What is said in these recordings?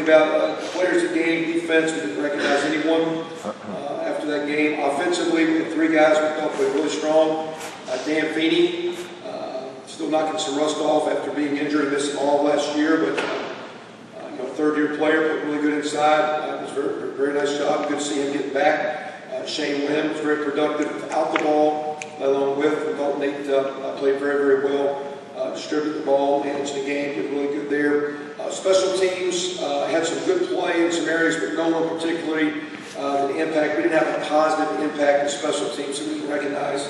about players of the game, defense, we didn't recognize anyone after that game. Offensively, we had 3 guys we thought played really strong. Dan Feeney, still knocking some rust off after being injured and missing all of last year, but third-year player, played really good inside. It was a very, very nice job. Good to see him get back. Shane Lynn was very productive without the ball, let alone with. We thought Nate played very, very well. Distributed the ball, managed the game, did really good there. Special teams had some good play in some areas, but no one particularly the impact. We didn't have a positive impact in special teams, so we didn't recognize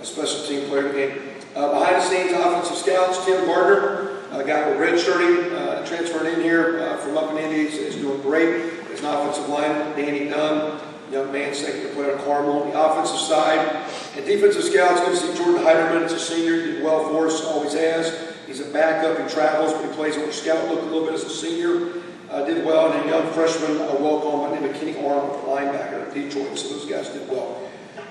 a special team player game. Behind the scenes, offensive scouts, Tim Gardner, a guy with redshirting, transferring in here from up in India, is doing great. As an offensive lineman, Danny Dunn, young man, second player on Carmel on the offensive side. And defensive scouts, good to see Jordan Heiderman, as a senior, did well for us, always has. He's a backup, he travels, but he plays on scout, looked a little bit as a senior. Did well, and a young freshman, welcome by the name of Kenny Arnold, linebacker at Detroit, so those guys did well.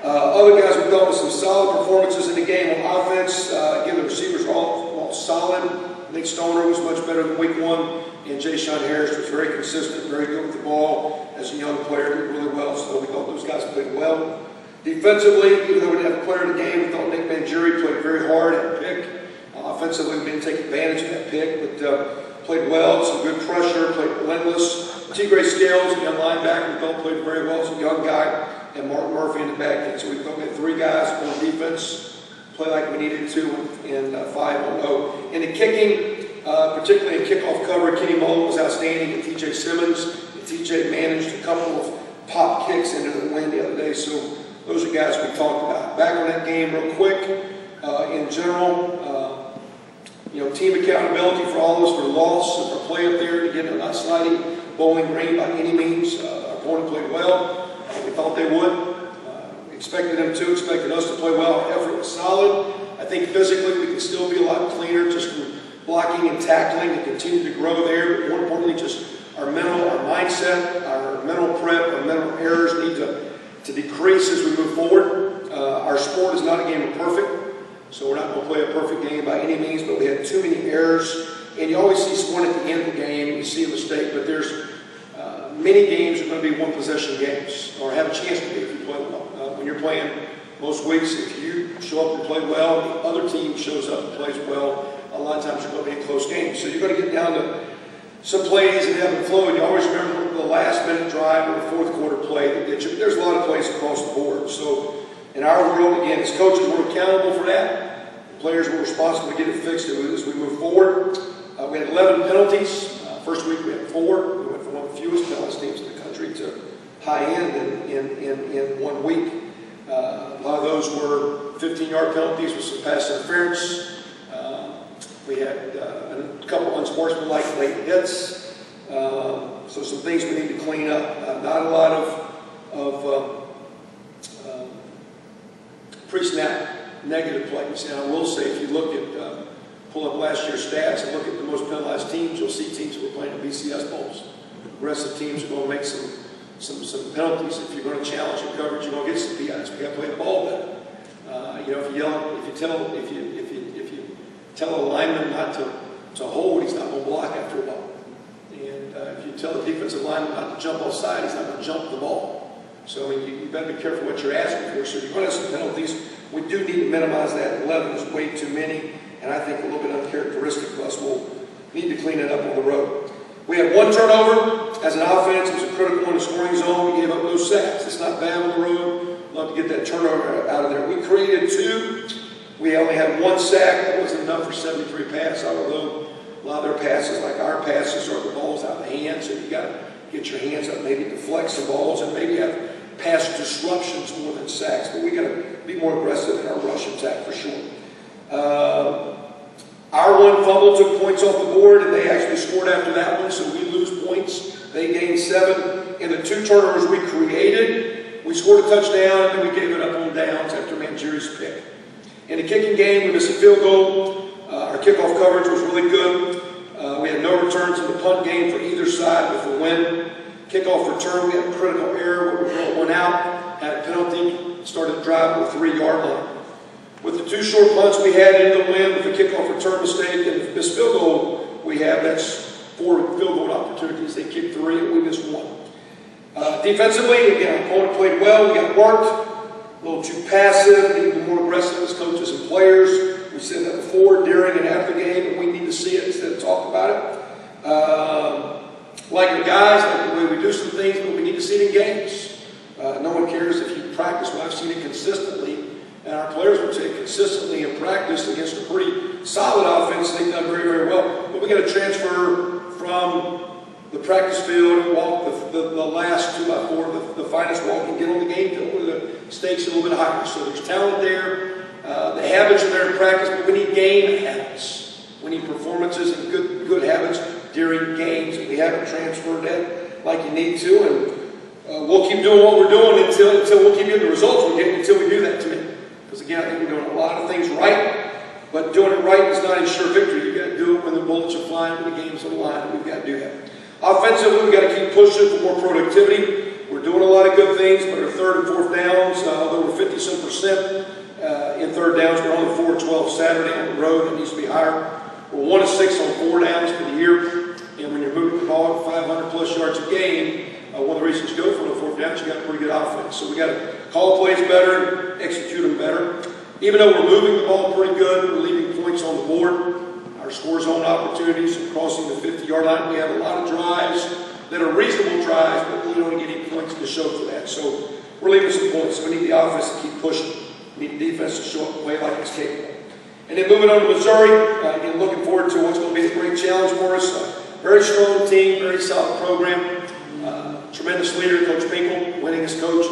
Other guys we thought with some solid performances in the game on offense. Again, the receivers were all solid. Nick Stoner was much better than week 1, and Jay Sean Harris was very consistent, very good with the ball as a young player, did really well, so we thought those guys played well. Defensively, even though we didn't have a player in the game, we thought Nick Mangieri played very hard at pick. Offensively, we didn't take advantage of that pick, but played well, some good pressure, played relentless. T. Gray Scales, a young linebacker, we thought played very well as a young guy, and Mark Murphy in the back end. So we thought we had 3 guys on defense, play like we needed to, and 5-on-0. In the kicking, particularly in kickoff cover, Kenny Mullen was outstanding, and T.J. Simmons. And T.J. managed a couple of pop kicks into the wind the other day, so those are guys we talked about. Back on that game real quick, in general, team accountability for all of us for loss and for play up there. Again, they're not sliding bowling green by any means. Our opponent played well. We thought they would. We expected them to, expected us to play well. Our effort was solid. I think physically we can still be a lot cleaner just from blocking and tackling and continue to grow there. But more importantly, just our mental, our mindset, our mental prep, our mental errors need to decrease as we move forward. Our sport is not a game of perfect. So we're not going to play a perfect game by any means, but we had too many errors. And you always see one at the end of the game, you see a mistake, but there's many games are going to be one-possession games, or have a chance to be if you play well. When you're playing most weeks, if you show up and play well, the other team shows up and plays well, a lot of times you're going to be in close games. So you're going to get down to some plays and ebb and flow, and you always remember the last-minute drive or the fourth-quarter play that gets you. There's a lot of plays across the board. So in our world, again, as coaches, we're accountable for that. The players were responsible to get it fixed as we move forward. We had 11 penalties. First week we had 4. We went from one of the fewest penalty teams in the country to high end in 1 week. A lot of those were 15-yard penalties with some pass interference. We had a couple unsportsmanlike late hits. So some things we need to clean up. Not a lot of pre-snap negative plays. And I will say, if you look at, pull up last year's stats and look at the most penalized teams, you'll see teams who are playing in BCS bowls. Aggressive teams are going to make some penalties. If you're going to challenge your coverage, you're going to get some PIs. We got to play the ball better. If you tell a lineman not to hold, he's not going to block after a ball. And if you tell a defensive lineman not to jump offside, he's not going to jump the ball. So you better be careful what you're asking for. So you're going to have some penalties. We do need to minimize that. 11 is way too many, and I think a little bit uncharacteristic of us. We'll need to clean it up on the road. We had 1 turnover as an offense. It was a critical in the scoring zone. We gave up no sacks. It's not bad on the road. Love to get that turnover out of there. We created 2. We only had 1 sack. That wasn't enough for 73 passes. Although a lot of their passes, like our passes, are the balls out of the hand. So you got to get your hands up, maybe deflect some balls, and maybe have pass disruptions more than sacks. But we got to be more aggressive in our rush attack for sure. Our 1 fumble took points off the board, and they actually scored after that one, so we lose points. They gained 7. In the 2 turnovers we created, we scored a touchdown, and then we gave it up on downs after Mangieri's pick. In the kicking game, we missed a field goal. Our kickoff coverage was really good. We had no returns in the punt game for either side with the win. Kickoff return, we had a critical error where we rolled 1 out, had a penalty, started driving the 3-yard line. With the 2 short punts we had in the win, with the kickoff return mistake and this field goal we have, that's 4 field goal opportunities. opportunities. They kicked 3 and we missed 1. Defensively, again, our opponent played well. We got worked. A little too passive. Need to be more aggressive as coaches and players. We said that before, during, and after the game, and we need to see it instead of talk about it. Like our guys, like the way we do some things, but we need to see it in games. No one cares if you practice. Well, I've seen it consistently, and our players would say consistently in practice against a pretty solid offense. They've done very, very well. But we got to transfer from the practice field and walk the last 2x4, the finest walk, and get on the game field where the stakes are a little bit higher. So there's talent there. The habits are there in practice, but we need game habits. We need performances and good habits during games. And we haven't transferred that like you need to. And we'll keep doing what we're doing until we'll keep getting the results we're getting until we do that to me. Because again, I think we're doing a lot of things right, but doing it right is not ensure victory. You've got to do it when the bullets are flying, when the game's on the line. We've got to do that. Offensively, we've got to keep pushing for more productivity. We're doing a lot of good things, but our 3rd and 4th downs, although we're 50-some% in 3rd downs, we're only 4-12 Saturday on the road. It needs to be higher. We're 1-6 on 4 downs for the year. And when you're moving the ball 500-plus yards a game, one of the reasons you go for the 4th downs, you got a pretty good offense. So we got to call plays better, and execute them better. Even though we're moving the ball pretty good, we're leaving points on the board. Our score zone opportunities are crossing the 50-yard line. We have a lot of drives that are reasonable drives, but we don't get any points to show for that. So we're leaving some points. So we need the offense to keep pushing. We need the defense to show up and play like it's capable. And then moving on to Missouri, again, looking forward to what's going to be a great challenge for us. Very strong team, very solid program. Tremendous leader, Coach Pinkel, winningest coach,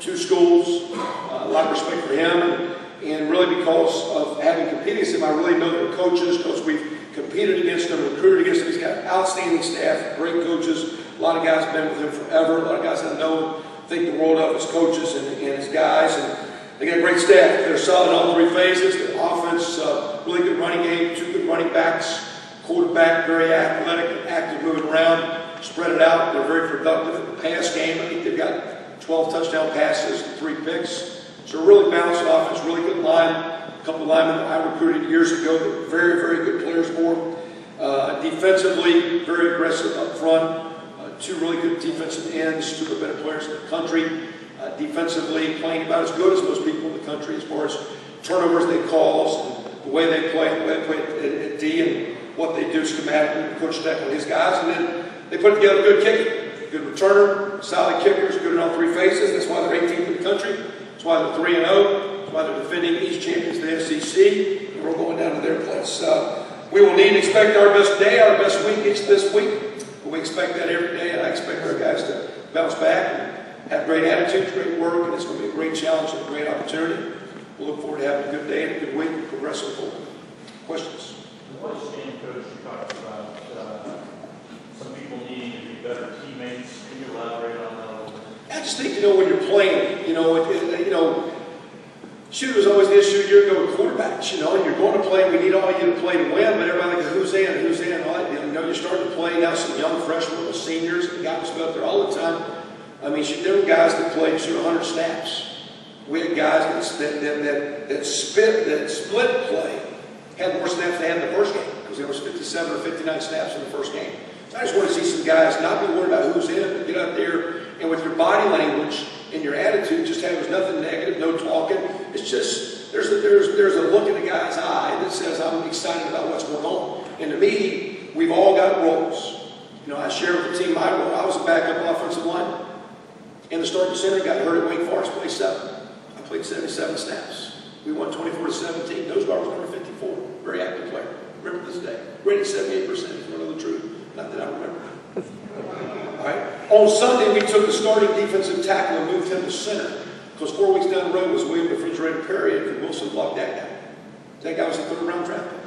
2 schools. A lot of respect for him. And really because of having competed against him, I really know their coaches, because we've competed against them, recruited against him. He's got outstanding staff, great coaches. A lot of guys have been with him forever. A lot of guys I know think the world of his coaches and his guys. And they got a great staff. They're solid in all 3 phases. The offense, really good running game, 2 good running backs. Quarterback, very athletic and active, moving around. Spread it out. They're very productive in the pass game. I think they've got 12 touchdown passes and 3 picks. So a really balanced offense, really good line. A couple of linemen that I recruited years ago that were very, very good players for them. Defensively, very aggressive up front. 2 really good defensive ends, 2 of the better players in the country. Defensively, playing about as good as most people in the country as far as turnovers they cause, and the way they play, at D, and what they do schematically. Coach Steck and his guys, and then they put together good kicking, good returner, solid kickers, good in all 3 phases. That's why they're 18th in the country. That's why they're 3-0. That's why they're defending East champions of the SEC. And we're going down to their place. We will need and expect our best day, our best week each this week. But we expect that every day, and I expect our guys to bounce back and have great attitudes, great work, and it's going to be a great challenge and a great opportunity. We'll look forward to having a good day and a good week and progressing forward. Questions? What is game coach you talked about? Some people needing to be better teammates. Can you elaborate on that a little bit? I just think, when you're playing, shoot was always the issue a year ago with quarterbacks, and you're going to play. We need all you to play to win, but everybody like, who's in, all that. You're starting to play now. Some young freshmen with seniors, the guys go out there all the time. I mean, there were guys that played 100 snaps. We had guys that split play, had more snaps than they had in the first game, because there was 57 or 59 snaps in the first game. So I just want to see some guys not be worried about who's in, but get out there and with your body language and your attitude, just have nothing negative, no talking. It's just there's a look in a guy's eye that says I'm excited about what's going on. And to me, we've all got roles. I share with the team my role. I was a backup offensive lineman, and the starting center got hurt at Wake Forest, played 7. I played 77 snaps. We won 24-17. Those guys were number 54. Very active player. Remember this day. Rated 78%, if you want to know the truth. Not that I remember. All right. On Sunday, we took the starting defensive tackle and moved him to center. Because 4 weeks down the road was William Refrigerator Perry, and Wilson blocked that guy. That guy was a 3rd-round draft pick.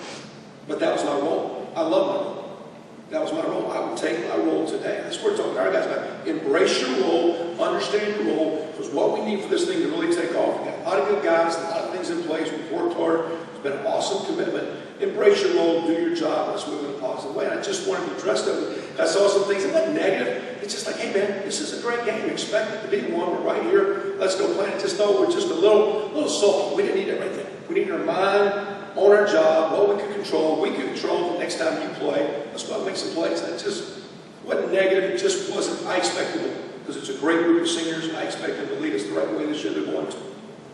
But that was my role. I love my role. That was my role. I would take my role today. That's what we're talking about. All right, guys, now, embrace your role, understand your role, because what we need for this thing to really take off, we've got a lot of good guys, a lot of things in place. We've worked hard. It's been an awesome commitment. Embrace your role, do your job, let's move in a positive way. And I just wanted to address that. I saw some things that wasn't negative. It's just like, hey man, this is a great game. We expect it to be one. We're right here. Let's go play it. Just thought we're just a little salty. We didn't need everything. We need our mind on our job, what we could control. We could control the next time you play. Let's go out and make some plays. Wasn't negative, it just wasn't. I expected them, because it's a great group of seniors, and I expect them to lead us the right way this year they're going to.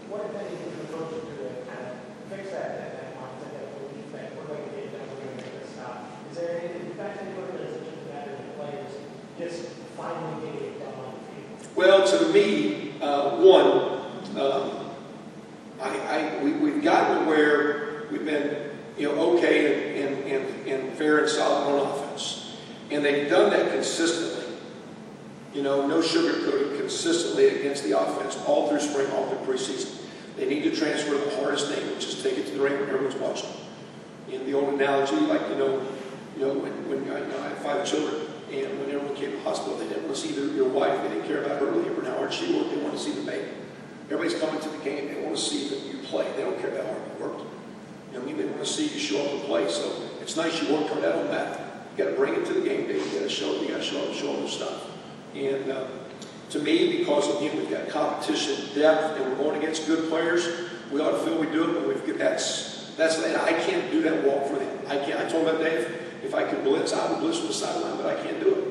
What if anything the coach to do to kind of fix that mindset, that belief that we're going to get done, we're going to make this stop? Is there anything, in fact, any organization that matters to players just finally getting it done on the field? Well, to me, we've gotten to where we've been, okay and fair and solid on offense. And they've done that consistently. No sugarcoating, consistently against the offense all through spring, all through preseason. They need to transfer the hardest thing, which is take it to the ring when everyone's watching. In the old analogy, like, when I had 5 children, and when everyone came to the hospital, they didn't want to see your wife. They didn't care about her labor and how hard she worked. They want to see the baby. Everybody's coming to the game. They want to see that you play. They don't care about how hard you worked. They want to see you show up and play. So it's nice you worked hard. That don't matter. You got to bring it to the game day. You got to show them the stuff. And to me, because again we've got competition, depth, and we're going against good players, we ought to feel we do it. But that's I can't do that walk for them. I can't. I told them that day, if I could blitz, I would blitz from the sideline, but I can't do it.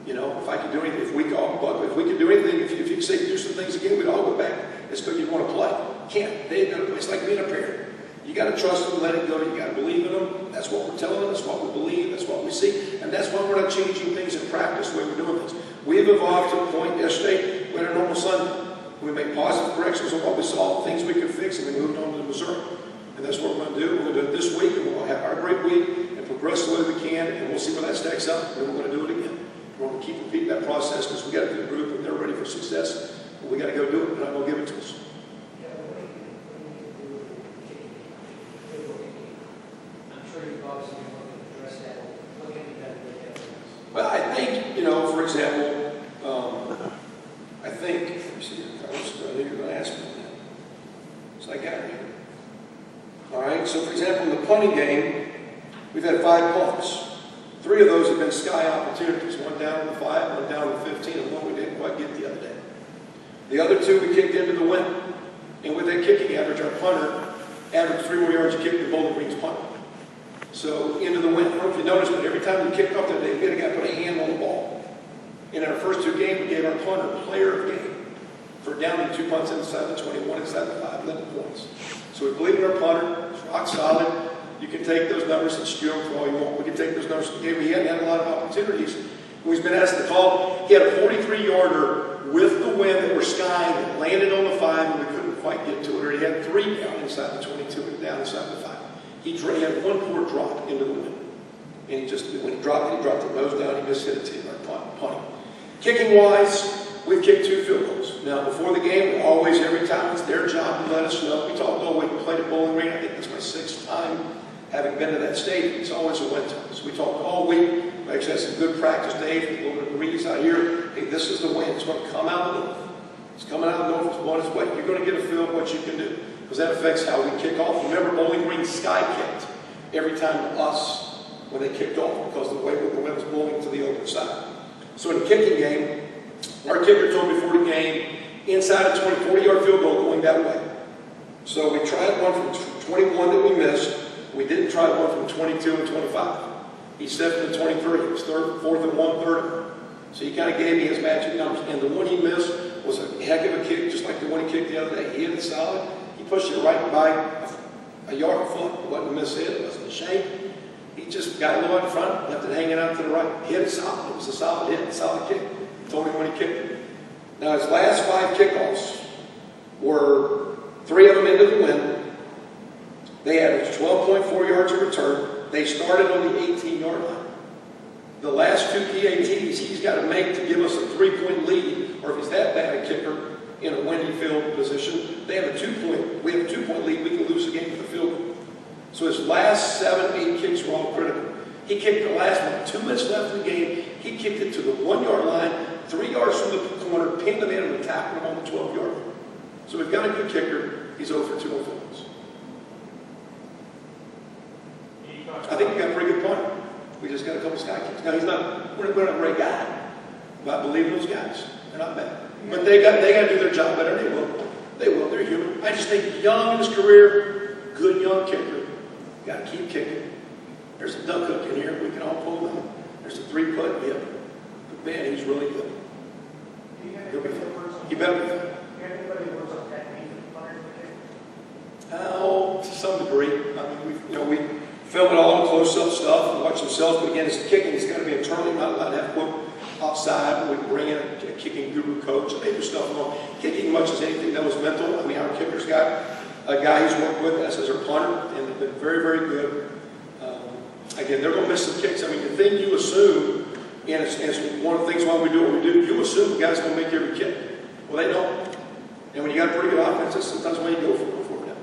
If I could do anything, if we could do anything, if you could say do some things again, we'd all go back. It's because you want to play. Can't. It's like being a parent. You got to trust them, let it go. You got to believe in them. That's what we're telling them. That's what we believe. That's what we see. And that's why we're not changing things in practice the way we're doing things. We've evolved to the point yesterday, we had a normal Sunday. We made positive corrections on what we saw, things we could fix, and we moved on to Missouri. And that's what we're going to do. We're going to do it this week, and we'll have our great week and progress the way we can, and we'll see where that stacks up, and then we're going to do it again. We're going to keep repeating that process because we got a good group, and they're ready for success. But we got to go do it. They're not going to give it to us. I'm sure you've obviously been looking to address that. Look at that. Well, I think, for example, I think, let me see, I knew you were going to ask me that. So I got it here. All right, so for example, in the punting game, we've had 5 punts. 3 of those have been sky opportunities. One down to the 5, one down to the 15, and one we didn't quite get the other day. The other 2 we kicked into the wind. And with that kicking average, our punter averaged 3 more yards kicked than Bowling Green's punter. So into the wind. I don't know if you noticed, but every time we kicked off that day, we had a guy put a hand on the ball. In our first 2 games, we gave our punter player of game for downing 2 punts inside the 21, inside the 5, 11 points. So we believe in our punter. It's rock solid. You can take those numbers and stew them for all you want. We can take those numbers. He hadn't had a lot of opportunities. He's been asked to call. He had a 43-yarder with the wind that were skying that landed on the 5, and we couldn't quite get to it. Or he had 3 down inside the 22 and down inside the 5. He had 1 poor drop into the wind. And when he dropped it nose down. He missed hit it to our punting. Kicking-wise, we've kicked 2 field goals. Now, before the game, every time, it's their job to let us know. We talked all week. We played at Bowling Green. I think that's my 6th time having been to that stadium. It's always a win time. So we talked all week. We actually had some good practice days. A little bit of breeze out here. Hey, this is the wind. It's going to come out of the north. It's coming out of the north. It's blowing its way. You're going to get a feel of what you can do, because that affects how we kick off. Remember, Bowling Green sky kicked every time to us when they kicked off, because the way the wind was blowing to the open side. So in the kicking game, our kicker told me before the game, inside a 40-yard field goal going that way. So we tried one from 21 that we missed. We didn't try one from 22 and 25. He stepped into 23. It was 4th and 1/3. So he kind of gave me his magic numbers. And the one he missed was a heck of a kick, just like the one he kicked the other day. He hit it solid. He pushed it right by a yard and foot. It wasn't a miss hit. It wasn't a shame. He just got a little out in front, left it hanging out to the right. He hit it solid. It was a solid hit, a solid kick. He told me when he kicked it. Now, his last 5 kickoffs were 3 of them into the wind. They averaged 12.4 yards a return. They started on the 18-yard line. The last 2 PATs he's got to make to give us a 3-point lead, or if he's that bad a kicker in a windy field position, we have a 2-point lead. We can lose the game with a field goal. So his last 7, 8 kicks were all critical. He kicked the last one, 2 minutes left in the game. He kicked it to the 1-yard line, 3 yards from the corner, pinned him in, and tackled him on the 12-yard line. So we've got a good kicker. He's 0 for 2 on field goals. I think we got a pretty good punter. We just got a couple sky kicks. Now we're not a great guy, but I believe in those guys. They're not bad. But they got to do their job better. They will. They're human. I just think young in his career, good young kicker. Got to keep kicking. There's a duck hook in here. We can all pull them. There's a 3-putt. Yep. man, he's really good. Do you have He'll be anybody fun. that works on? He better be fun. Do you have anybody that works on technique and punters and kickers? Oh, to some degree. I mean, we film it all in close-up stuff and watch themselves. But again, it's kicking. It's got to be internally, not allowed to have quote outside. We bring in a kicking guru coach and they do stuff on kicking much as anything that was mental. I mean, our kicker's got a guy he's worked with as our punter, and they've been very, very good. Again, they're going to miss some kicks. I mean, the thing you assume, and it's one of the things why we do what we do, you assume the guy's going to make every kick. Well, they don't. And when you got a pretty good offense, that's sometimes why you go for them,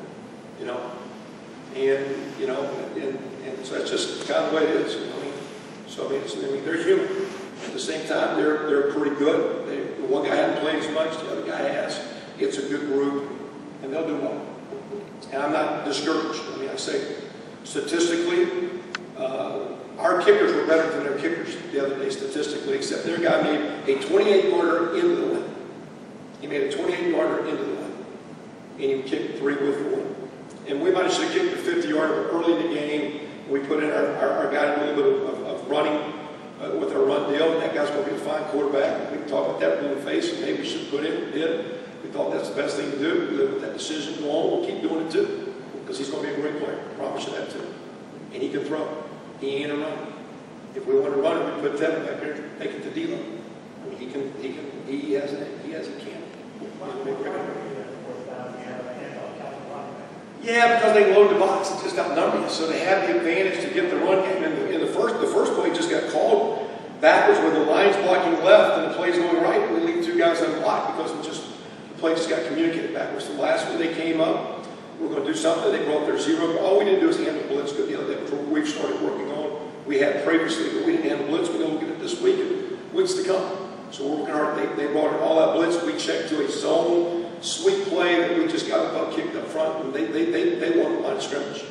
you know. And so that's just kind of the way it is. You know? I mean, they're human. At the same time, they're pretty good. The one guy hasn't played as much, the other guy has. It's a good group, and they'll do well. And I'm not discouraged. I mean, I say statistically, our kickers were better than their kickers the other day statistically, except their guy made a 28-yarder into the win. He made a 28-yarder into the win, and he kicked 3 with the win. And we might have kicked the 50-yarder early in the game. We put in our guy a little bit of running with our run deal, and that guy's going to be a fine quarterback. We can talk about that in the face, and maybe we should put him. We did. We thought that's the best thing to do. We live with that decision. Go on. We'll keep doing it too, because he's going to be a great player. I promise you that too. And he can throw. He ain't a runner. If we want to run him, we put Tevin back there, take it to D-Lo. I mean, he has a cannon. Yeah, because they load the box and just outnumber you, so they have the advantage to get the run game. In the first play just got called backwards when the line's blocking left and the play's going right. We leave 2 guys unblocked because the play just got communicated backwards. The last one they came up, we're going to do something. They brought their zero. All we didn't do is handle blitz good the other day, which we've started working on. We had previously, but we didn't handle blitz. We know we'll get it this week and weeks to come. So we're working hard. They brought in all that blitz. We checked to a zone sweep play that we just got about kicked up front, and they won the line of scrimmage.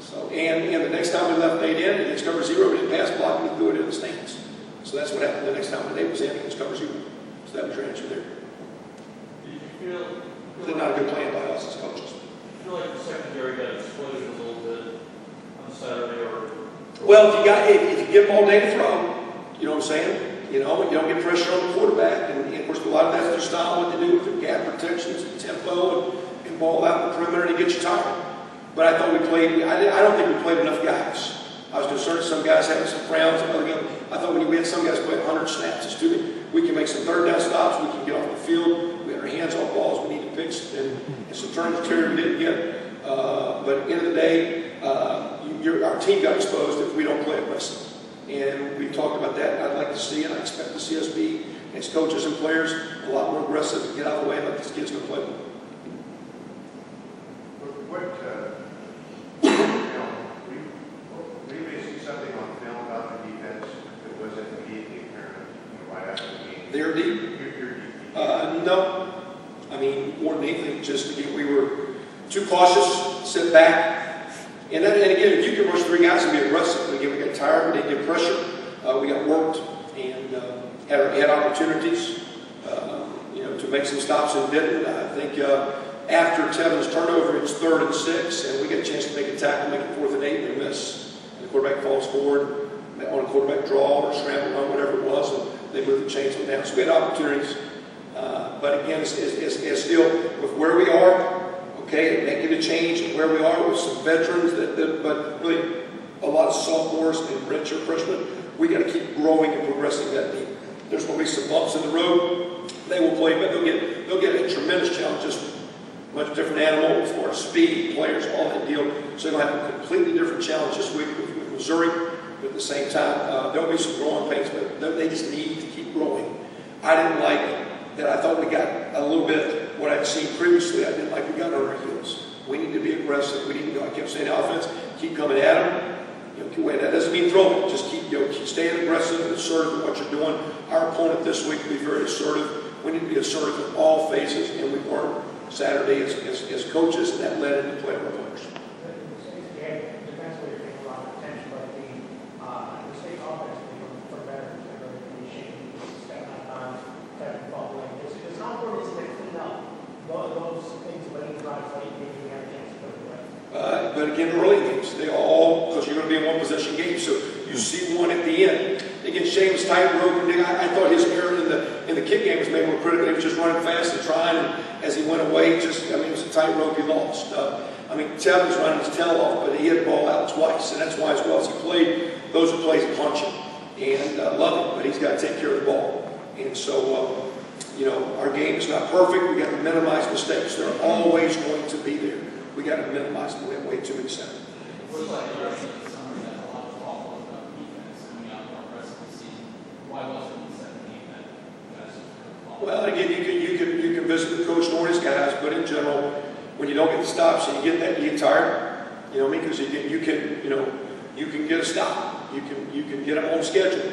So and the next time we left 8 in, against cover 0, we didn't pass block, we threw it in the stands. So that's what happened the next time the 8 was in against cover 0. So that was your answer there. Did you feel It's not a good plan by us as coaches. I feel like the secondary got exploited a little bit on Saturday, or Well, if you give them all day to throw, you know what I'm saying? You know, you don't get pressure on the quarterback, and of course a lot of that's their style, what they do with their gap protections and tempo and ball out in the perimeter to get you tired. But I thought we played. I don't think we played enough guys. I was concerned some guys having some frowns, and other guys. I thought we had some guys playing 100 snaps. It's too many. We can make some third down stops. We can get off the field. We had our hands on balls. We need to fix, and some turn material we didn't get. But at the end of the day, our team got exposed if we don't play aggressive. And we've talked about that. I'd like to see, and I expect to see us be, as coaches and players, a lot more aggressive and get out of the way and let these kids go play. We may see something on film about the defense that wasn't immediately apparent, right after the game. They're deep. You're deep. No. I mean, more than anything, just again, we were too cautious, sit back. And again, if you can rush 3 guys and be aggressive, again, we got tired, we didn't get pressure, we got worked, and had opportunities, to make some stops and didn't. I think after Tevin's turnover, it's 3rd and 6, and we get a chance to make a tackle, make it 4th and 8, and we miss. And the quarterback falls forward on a quarterback draw or scramble run, whatever it was, and they move the chains on down. So we had opportunities, but again, it's still with where we are. Okay, making a change in where we are with some veterans, but really a lot of sophomores and redshirt freshmen. We got to keep growing and progressing that team. There's going to be some bumps in the road. They will play, but they'll get a tremendous challenge. Just much different animal as far as speed, players, all that deal. So they'll have a completely different challenge this week with Missouri. But at the same time, there'll be some growing pains, but they just need to keep growing. I didn't like that. I thought we got a little bit. What I'd seen previously, I didn't like we got on our heels. We need to be aggressive. We need to go. I kept saying offense, keep coming at them. That doesn't mean throw it. Just keep staying aggressive and assertive in what you're doing. Our opponent this week will be very assertive. We need to be assertive in all phases, and we weren't Saturday as coaches, and that led into play of our players. Defensively, you're taking a lot of attention, but the state's offense for veterans, they're really shaking, stepping out of bounds, stepping following. It's not important is to clean up those things late drives late games we have a chance to put it away. But again, early games, they all, because you're going to be in one possession game, so you see one at the end. again, Shane's tightrope. I thought his error in the kick game was made more critical. He was just running fast and trying, and as he went away, it was a tightrope he lost. Tevin was running his tail off, but he hit the ball out twice, and that's why, as well as he played, those are plays that punch him. And love him, but he's got to take care of the ball. And so, our game is not perfect. We got to minimize mistakes. They're always going to be there. We got to minimize them. We have way too many cents. Looks like the rest of the summer had a lot of talk about defense coming out for the rest of the season. Why wasn't the second game that guys were? Well, again, you can visit the coach nor his guys, but in general, when you don't get the stops and you get tired, because you can get a stop. You can get them on schedule.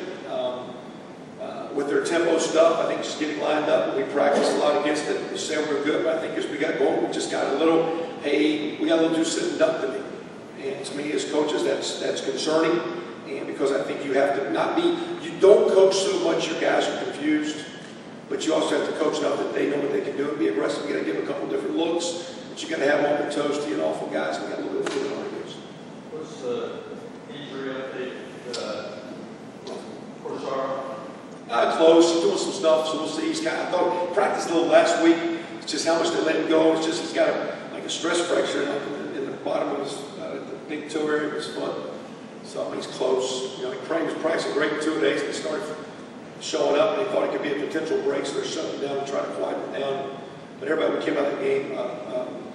With their tempo stuff, I think just getting lined up. We practiced a lot against it. We said we were good, but I think as we got going, we just got a little too sit and duck to me. And to me, as coaches, that's concerning. And because I think you have to you don't coach so much your guys are confused, but you also have to coach enough that they know what they can do and be aggressive. You got to give them a couple different looks, but you got to have them on their toes to awful guys. And we got a little bit of fluid on it. What's the injury update for Sar? Close, doing some stuff, so we'll see. He's I thought practiced a little last week. It's just how much they let him go. It's just he's got a stress fracture in the bottom of his the big toe area of his foot. So he's close. He was practicing great 2 days, and he started showing up, and he thought it could be a potential break, so they're shutting him down and trying to quiet him down. But everybody who came out of the game,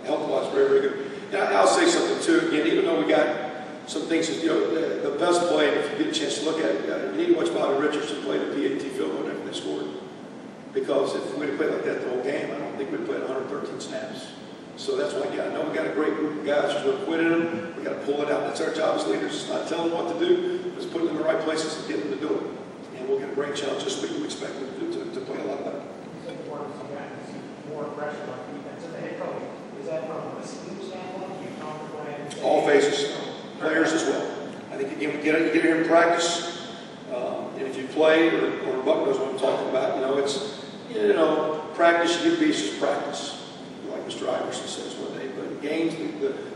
health-wise, very, very good. And I'll say something too. Again, even though we got some things, the best play, if you get a chance to look at it, you need to watch Bobby Richardson play the PAT field goal whenever they scored. Because if we'd have played like that the whole game, I don't think we'd have played 113 snaps. So that's why, I know we got a great group of guys who's going to quit in them. We got to pull it out. That's our job as leaders. It's not telling them what to do, it's putting them in the right places and getting them to do it. And we'll get a great challenge this week. We expect them to play a lot better. You said you wanted some guys to see more pressure on defense. And the head coach, is that from a scheme standpoint? You contemplate all phases, players as well. I think again, we get here in practice, and if you play, or Buck knows what I'm talking about, it's practice, you be just practice, like Mr. Iverson says one day. But in games,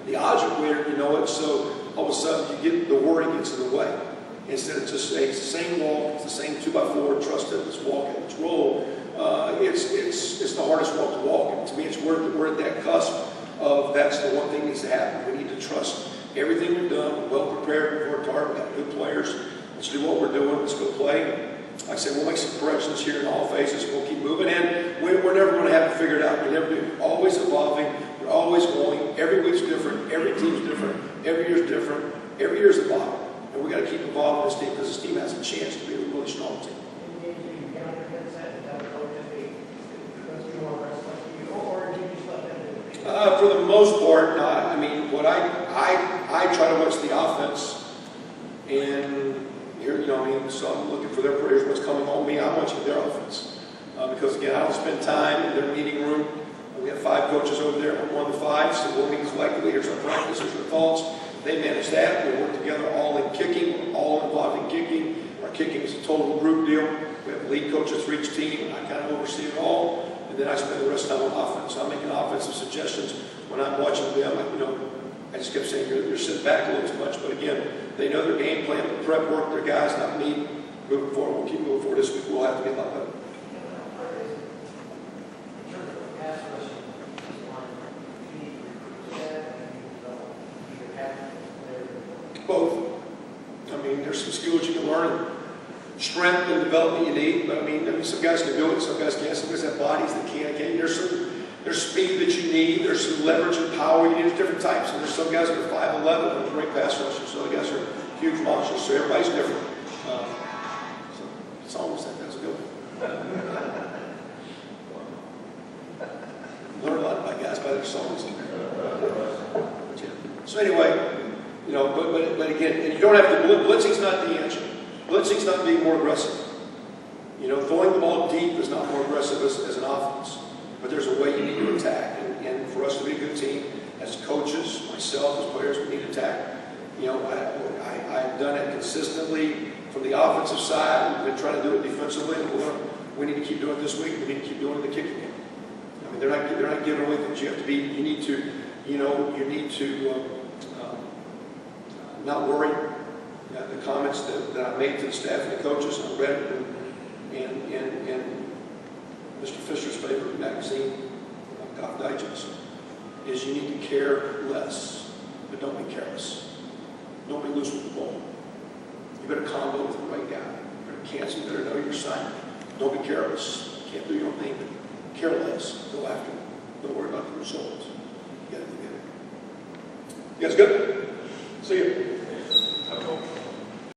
the odds are weird, so all of a sudden the worry gets in the way. Instead of just saying it's the same walk, it's the same 2x4, trust it, let's walk it, let's roll. It's the hardest walk to walk, and to me, we're at that cusp of that's the one thing that needs to happen. We need to trust everything we've done. We're well prepared. We've worked hard. We've got good players. Let's do what we're doing. Let's go play. Like I said, we'll make some corrections here in all phases. We'll keep moving in. We're never going to have it figured out. We never do. We're always evolving. We're always going. Every week's different. Every team's different. Every year's different. Every year's a bottom. And we've got to keep evolving this team because this team has a chance to be a really strong team. For the most part, not. What I try to watch the offense, and here, so I'm looking for their prayers. What's coming on me, I'm watching their offense because again, I don't spend time in their meeting room. We have 5 coaches over there. I'm one of the 5, so we'll meet collectively. Here's our practice. Here's our thoughts. They manage that. We work together all in kicking. We're all involved in kicking. Our kicking is a total group deal. We have lead coaches for each team. I kind of oversee it all. And then I spend the rest of the time on offense. So I'm making offensive suggestions when I'm watching them. I just kept saying you're sitting back a little too much. But again, they know their game plan, the prep work, their guys, not me. Moving forward, we'll keep moving forward this week. We'll have to be a lot better. Both. There's some skills you can learn. Strength and development you need, but some guys can do it, some guys can't. Some guys have bodies that can't. There's speed that you need. There's some leverage and power you need. There's different types. And there's some guys that are 5'11" and great pass rushers. So the guys are huge monsters. So everybody's different. So it's almost that. That's a good one. Learn a lot about guys by their songs. So anyway, but again, and you don't have to. Blitzing's not the answer. Blitzing's not being more aggressive. Throwing the ball deep is not more aggressive as an offense. But there's a way you need to attack. And for us to be a good team, as coaches, myself, as players, we need to attack. I've done it consistently from the offensive side. We've been trying to do it defensively. We need to keep doing it this week. We need to keep doing it in the kicking game. They're not giving away things. You have to be. You need to. You need to not worry. the comments that I made to the staff and the coaches, I read it in Mr. Fisher's favorite magazine, Golf Digest, is you need to care less, but don't be careless. Don't be loose with the ball. You better combo with the right guy. You better cancel. You better know your assignment. Don't be careless. You can't do your own thing, but care less. Go after it. Don't worry about the results. You got to get it. You guys good? See you.